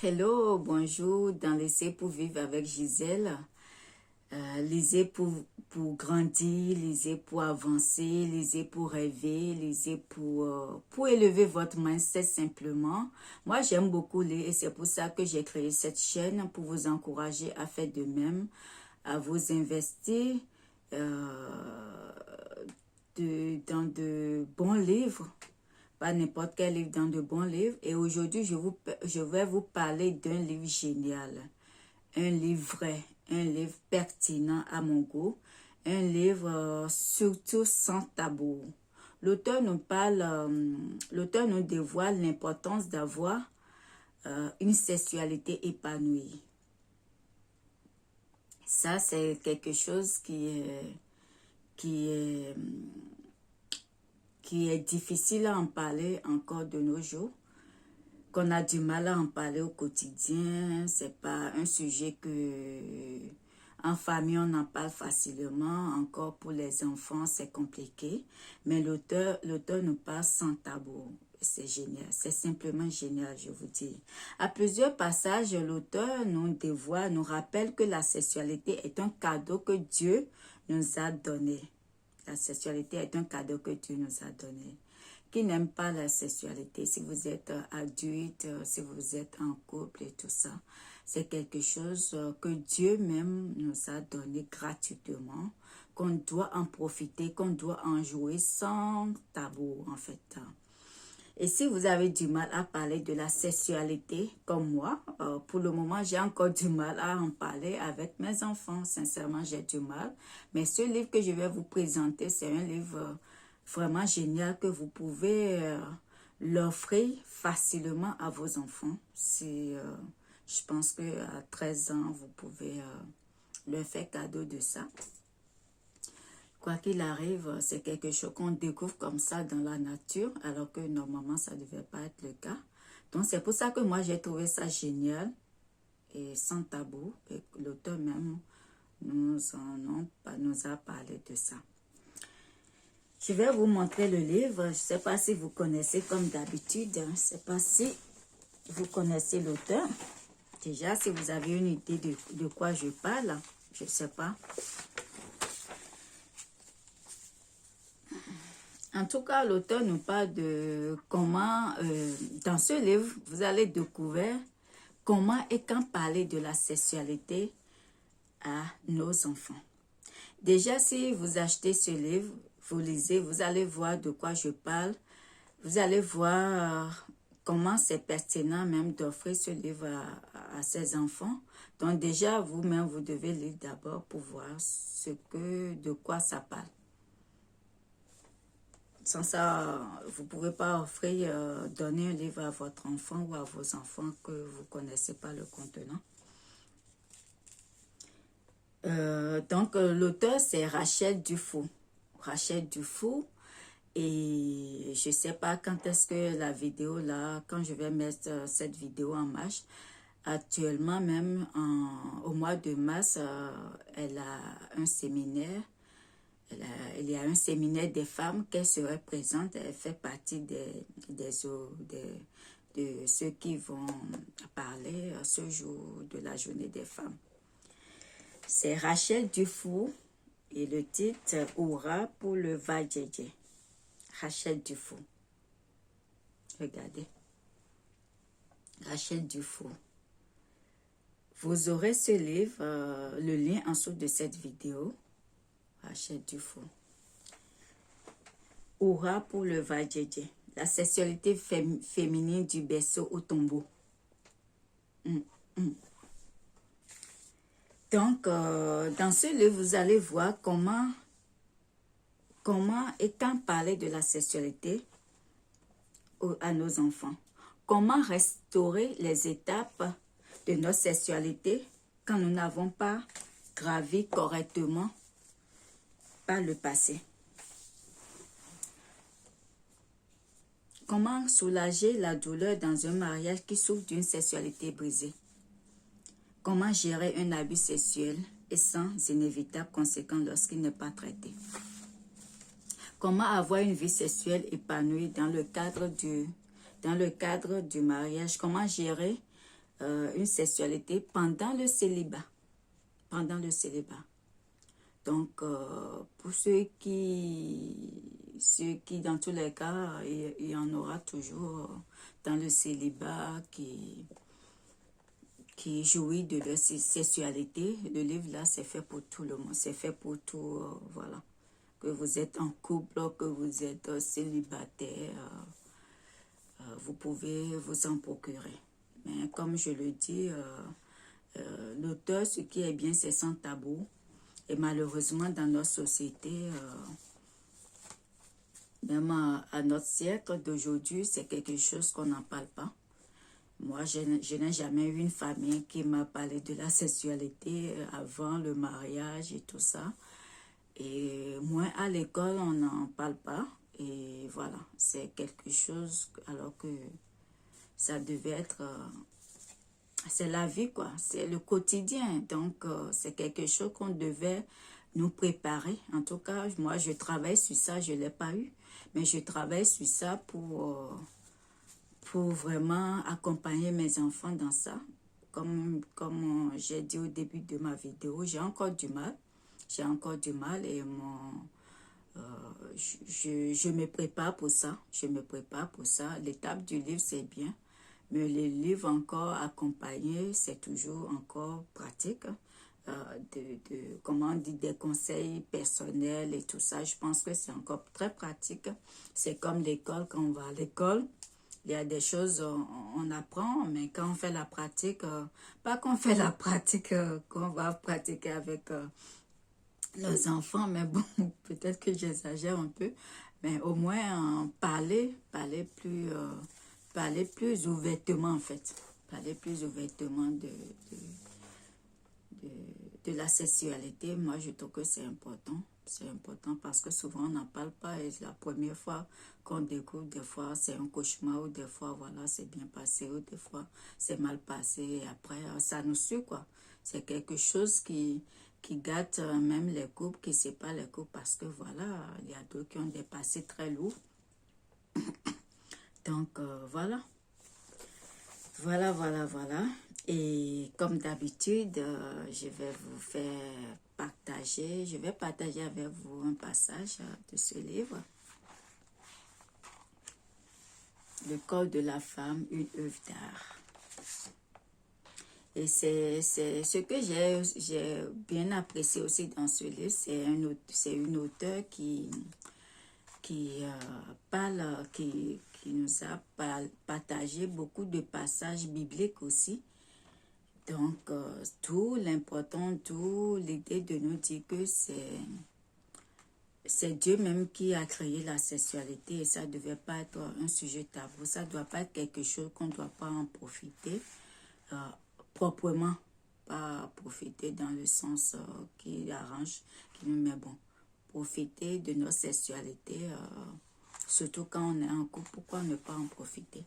Hello, bonjour dans l'essai pour vivre avec Gisèle. Lisez pour grandir, lisez pour avancer, lisez pour rêver, lisez pour élever votre mindset simplement. Moi, j'aime beaucoup lire et c'est pour ça que j'ai créé cette chaîne pour vous encourager à faire de même, à vous investir dans de bons livres. Pas n'importe quel livre, dans de bons livres. Et aujourd'hui, je vais vous parler d'un livre génial. Un livre vrai, un livre pertinent à mon goût. Un livre surtout sans tabou. L'auteur nous dévoile l'importance d'avoir une sexualité épanouie. Ça, c'est quelque chose qui est difficile à en parler encore de nos jours, qu'on a du mal à en parler au quotidien. C'est pas un sujet que en famille on en parle facilement, encore pour les enfants c'est compliqué, mais l'auteur nous parle sans tabou. C'est génial, c'est simplement génial, je vous dis. À plusieurs passages, l'auteur nous dévoile, nous rappelle que la sexualité est un cadeau que Dieu nous a donné. La sexualité est un cadeau que Dieu nous a donné. Qui n'aime pas la sexualité, si vous êtes adulte, si vous êtes en couple et tout ça, c'est quelque chose que Dieu même nous a donné gratuitement, qu'on doit en profiter, qu'on doit en jouer sans tabou en fait. Et si vous avez du mal à parler de la sexualité, comme moi, pour le moment, j'ai encore du mal à en parler avec mes enfants. Sincèrement, j'ai du mal. Mais ce livre que je vais vous présenter, c'est un livre vraiment génial que vous pouvez l'offrir facilement à vos enfants. Je pense qu'à 13 ans, vous pouvez leur faire cadeau de ça. Quoi qu'il arrive, c'est quelque chose qu'on découvre comme ça dans la nature, alors que normalement, ça ne devait pas être le cas. Donc, c'est pour ça que moi, j'ai trouvé ça génial et sans tabou. Et l'auteur même nous a parlé de ça. Je vais vous montrer le livre. Je ne sais pas si vous connaissez comme d'habitude. Je ne sais pas si vous connaissez l'auteur. Déjà, si vous avez une idée de quoi je parle, je ne sais pas. En tout cas, l'auteur nous parle de comment, dans ce livre, vous allez découvrir comment et quand parler de la sexualité à nos enfants. Déjà, si vous achetez ce livre, vous lisez, vous allez voir de quoi je parle. Vous allez voir comment c'est pertinent même d'offrir ce livre à ses enfants. Donc déjà, vous-même, vous devez lire d'abord pour voir de quoi ça parle. Sans ça, vous ne pouvez pas offrir, donner un livre à votre enfant ou à vos enfants que vous ne connaissez pas le contenant. Donc, l'auteur, c'est Rachel Dufaux. Rachel Dufaux. Et je ne sais pas quand est-ce que la vidéo là, quand je vais mettre cette vidéo en marche, actuellement même au mois de mars, elle a un séminaire. Il y a un séminaire des femmes qu'elle serait présente. Elle fait partie de ceux qui vont parler ce jour de la journée des femmes. C'est Rachel Dufaux et le titre Aura pour le Vajayjay. Rachel Dufaux. Regardez. Rachel Dufaux. Vous aurez ce livre, le lien en dessous de cette vidéo. Rachel Dufaux. Aura pour le Vajayjay. La sexualité féminine du berceau au tombeau. Donc, dans ce livre, vous allez voir comment et quand parler de la sexualité à nos enfants. Comment restaurer les étapes de notre sexualité quand nous n'avons pas gravi correctement par le passé. Comment soulager la douleur dans un mariage qui souffre d'une sexualité brisée. Comment gérer un abus sexuel et sans inévitables conséquences lorsqu'il n'est pas traité. Comment avoir une vie sexuelle épanouie dans le cadre du mariage. Comment gérer une sexualité pendant le célibat. Pendant le célibat. Donc, pour ceux qui, dans tous les cas, il y en aura toujours dans le célibat qui jouit de leur sexualité. Le livre là, c'est fait pour tout le monde. C'est fait pour tout, voilà. Que vous êtes en couple, que vous êtes célibataire, vous pouvez vous en procurer. Mais comme je le dis, l'auteur, ce qui est bien, c'est sans tabou. Et malheureusement, dans notre société, même à notre siècle d'aujourd'hui, c'est quelque chose qu'on n'en parle pas. Moi, je n'ai jamais eu une famille qui m'a parlé de la sexualité avant le mariage et tout ça. Et moi, à l'école, on n'en parle pas. Et voilà, c'est quelque chose alors que ça devait être... c'est la vie, quoi. C'est le quotidien. Donc, c'est quelque chose qu'on devait nous préparer. En tout cas, moi, je travaille sur ça. Je ne l'ai pas eu. Mais je travaille sur ça pour vraiment accompagner mes enfants dans ça. Comme j'ai dit au début de ma vidéo, j'ai encore du mal. J'ai encore du mal et je me prépare pour ça. Je me prépare pour ça. L'étape du livre, c'est bien. Mais les livres encore accompagnés, c'est toujours encore pratique. Comment on dit, des conseils personnels et tout ça. Je pense que c'est encore très pratique. C'est comme l'école, quand on va à l'école. Il y a des choses, on apprend, mais quand on fait la pratique, pas qu'on fait la pratique, qu'on va pratiquer avec nos enfants, mais bon, peut-être que j'exagère un peu, mais au moins parler plus ouvertement en fait, parler plus ouvertement de la sexualité. Moi, je trouve que c'est important. C'est important parce que souvent, on n'en parle pas et la première fois qu'on découvre, des fois, c'est un cauchemar ou des fois, voilà, c'est bien passé ou des fois, c'est mal passé et après, ça nous suit, quoi. C'est quelque chose qui gâte même les couples, qui séparent les couples parce que, voilà, il y a d'autres qui ont des passés très lourds. Donc, voilà. Voilà. Et comme d'habitude, je vais vous faire partager, je vais partager avec vous un passage de ce livre. Le corps de la femme, une œuvre d'art. Et c'est ce que j'ai bien apprécié aussi dans ce livre, c'est une auteure qui nous a partagé beaucoup de passages bibliques aussi. Donc, tout l'important, tout l'idée de nous dire que c'est Dieu même qui a créé la sexualité et ça ne devait pas être un sujet tabou. Ça ne doit pas être quelque chose qu'on ne doit pas en profiter proprement. Pas profiter dans le sens qui arrange, mais bon, profiter de notre sexualité, surtout quand on est en couple, pourquoi ne pas en profiter?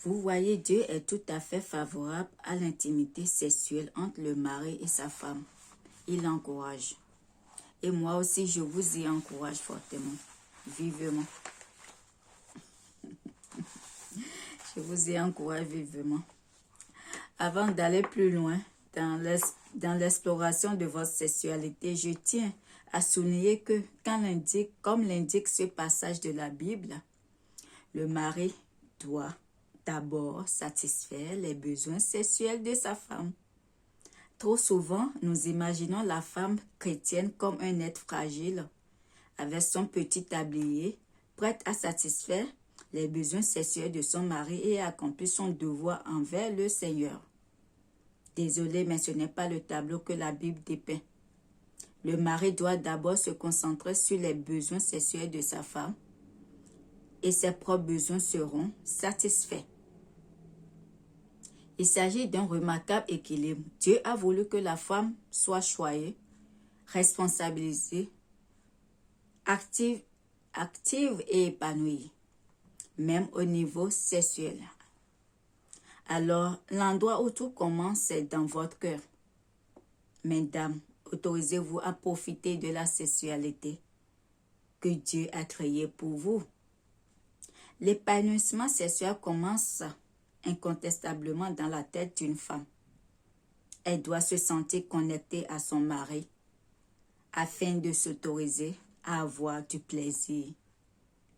Vous voyez, Dieu est tout à fait favorable à l'intimité sexuelle entre le mari et sa femme. Il l'encourage. Et moi aussi, je vous y encourage fortement, vivement. Je vous y encourage vivement. Avant d'aller plus loin dans l'exploration de votre sexualité, je tiens à souligner que, comme l'indique ce passage de la Bible, le mari doit d'abord satisfaire les besoins sexuels de sa femme. Trop souvent, nous imaginons la femme chrétienne comme un être fragile, avec son petit tablier, prête à satisfaire les besoins sexuels de son mari et à accomplir son devoir envers le Seigneur. Désolé, mais ce n'est pas le tableau que la Bible dépeint. Le mari doit d'abord se concentrer sur les besoins sexuels de sa femme et ses propres besoins seront satisfaits. Il s'agit d'un remarquable équilibre. Dieu a voulu que la femme soit choyée, responsabilisée, active et épanouie, même au niveau sexuel. Alors, l'endroit où tout commence, c'est dans votre cœur. Mesdames, autorisez-vous à profiter de la sexualité que Dieu a créée pour vous. L'épanouissement sexuel commence incontestablement dans la tête d'une femme. Elle doit se sentir connectée à son mari afin de s'autoriser à avoir du plaisir.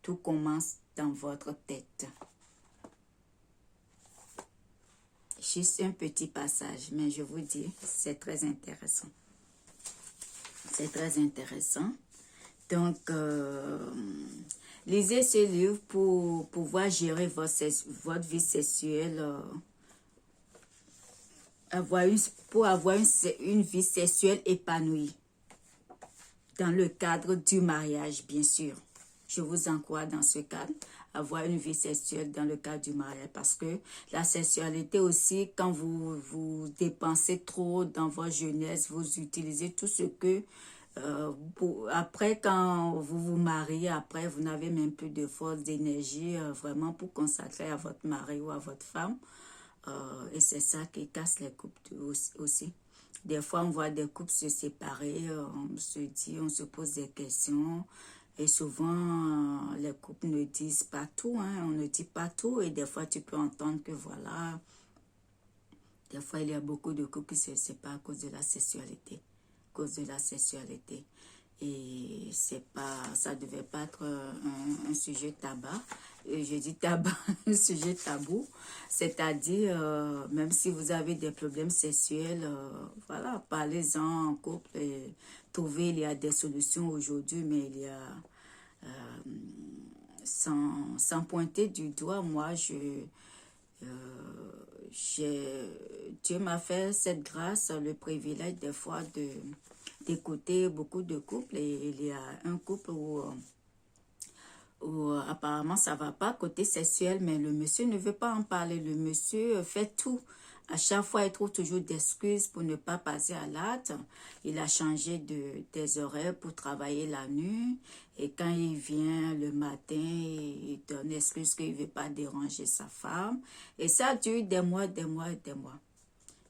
Tout commence dans votre tête. Juste un petit passage, mais je vous dis, c'est très intéressant. C'est très intéressant. Donc, lisez ce livre pour pouvoir gérer votre vie sexuelle, pour avoir une vie sexuelle épanouie dans le cadre du mariage, bien sûr. Je vous encourage dans ce cadre, avoir une vie sexuelle dans le cadre du mariage, parce que la sexualité aussi, quand vous dépensez trop dans votre jeunesse, vous utilisez tout ce que, après quand vous vous mariez, après vous n'avez même plus de force, d'énergie, vraiment pour consacrer à votre mari ou à votre femme, et c'est ça qui casse les couples aussi. Des fois, on voit des couples se séparer, on se dit, on se pose des questions. Et souvent, les couples ne disent pas tout, hein, on ne dit pas tout. Et des fois, tu peux entendre que voilà, des fois, il y a beaucoup de couples qui se séparent à cause de la sexualité. À cause de la sexualité. Et c'est pas, ça ne devait pas être un sujet tabac. Et je dis tabac, un sujet tabou. C'est-à-dire, même si vous avez des problèmes sexuels, voilà, parlez-en en couple. Et trouver, il y a des solutions aujourd'hui, mais il y a, sans pointer du doigt, moi, Dieu m'a fait cette grâce, le privilège des fois d'écouter beaucoup de couples, et il y a un couple où apparemment ça va pas côté sexuel, mais le monsieur ne veut pas en parler. Le monsieur fait tout. À chaque fois, il trouve toujours des excuses pour ne pas passer à l'acte. Il a changé des horaires pour travailler la nuit. Et quand il vient le matin, il donne l'excuse qu'il ne veut pas déranger sa femme. Et ça dure des mois, des mois et des mois.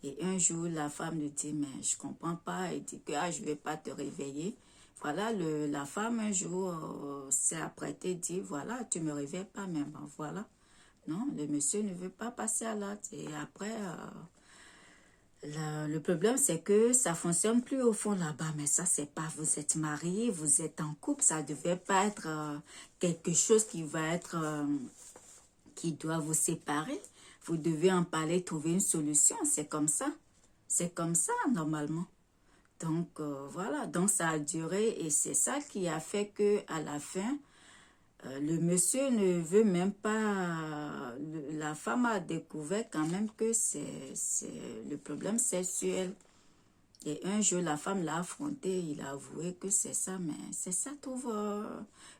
Et un jour, la femme lui dit, mais je ne comprends pas. Il dit que je ne vais pas te réveiller. Voilà, la femme un jour s'est apprêtée, dit, voilà, tu ne me réveilles pas même. Voilà. Non, le monsieur ne veut pas passer à l'acte. Et après, le problème, c'est que ça ne fonctionne plus au fond là-bas. Mais ça, c'est pas, vous êtes mariés, vous êtes en couple. Ça ne devait pas être quelque chose qui va être, qui doit vous séparer. Vous devez en parler, trouver une solution. C'est comme ça. C'est comme ça, normalement. Donc, voilà. Donc, ça a duré. Et c'est ça qui a fait que à la fin, le monsieur ne veut même pas... la femme a découvert quand même que c'est le problème sexuel. Et un jour, la femme l'a affronté, il a avoué que c'est ça, mais c'est ça, trouve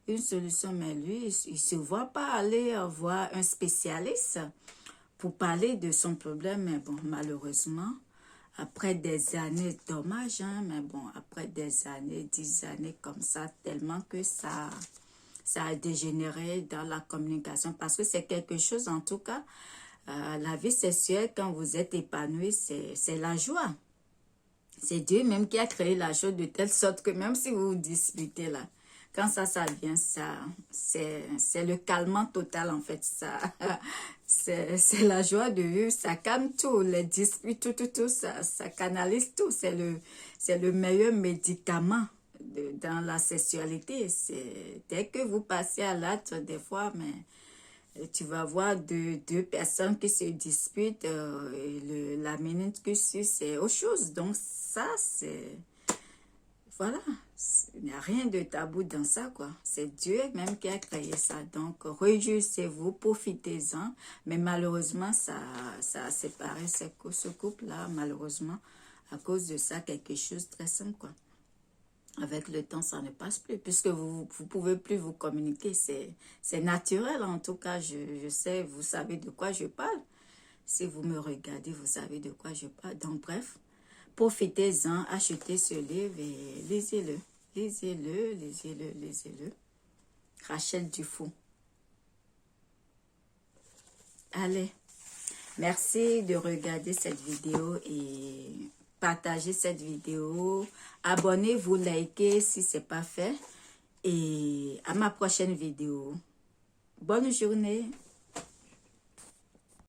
une solution. Mais lui, il ne se voit pas aller voir un spécialiste pour parler de son problème. Mais bon, malheureusement, après des années, dommage, hein, mais bon, après des années, 10 années comme ça, tellement que ça a dégénéré dans la communication. Parce que c'est quelque chose, en tout cas, la vie sexuelle, quand vous êtes épanoui, c'est la joie. C'est Dieu même qui a créé la chose de telle sorte que même si vous vous disputez là, quand ça vient, c'est le calmant total en fait. C'est la joie de vivre, ça calme tout, les disputes, tout, ça canalise tout. C'est le meilleur médicament dans la sexualité. Dès que vous passez à l'acte, des fois, mais tu vas voir deux personnes qui se disputent, et la minute que c'est autre chose. Donc ça, c'est... Voilà, il n'y a rien de tabou dans ça, quoi. C'est Dieu même qui a créé ça. Donc, réjouissez-vous, profitez-en. Mais malheureusement, ça a séparé ce couple-là, malheureusement, à cause de ça, quelque chose de très simple, quoi. Avec le temps, ça ne passe plus, puisque vous ne pouvez plus vous communiquer. C'est naturel, en tout cas, je sais, vous savez de quoi je parle. Si vous me regardez, vous savez de quoi je parle. Donc, bref, profitez-en, achetez ce livre et lisez-le. Lisez-le, lisez-le, lisez-le. Rachel Dufault. Allez, merci de regarder cette vidéo et partagez cette vidéo. Abonnez-vous, likez si ce n'est pas fait. Et à ma prochaine vidéo. Bonne journée.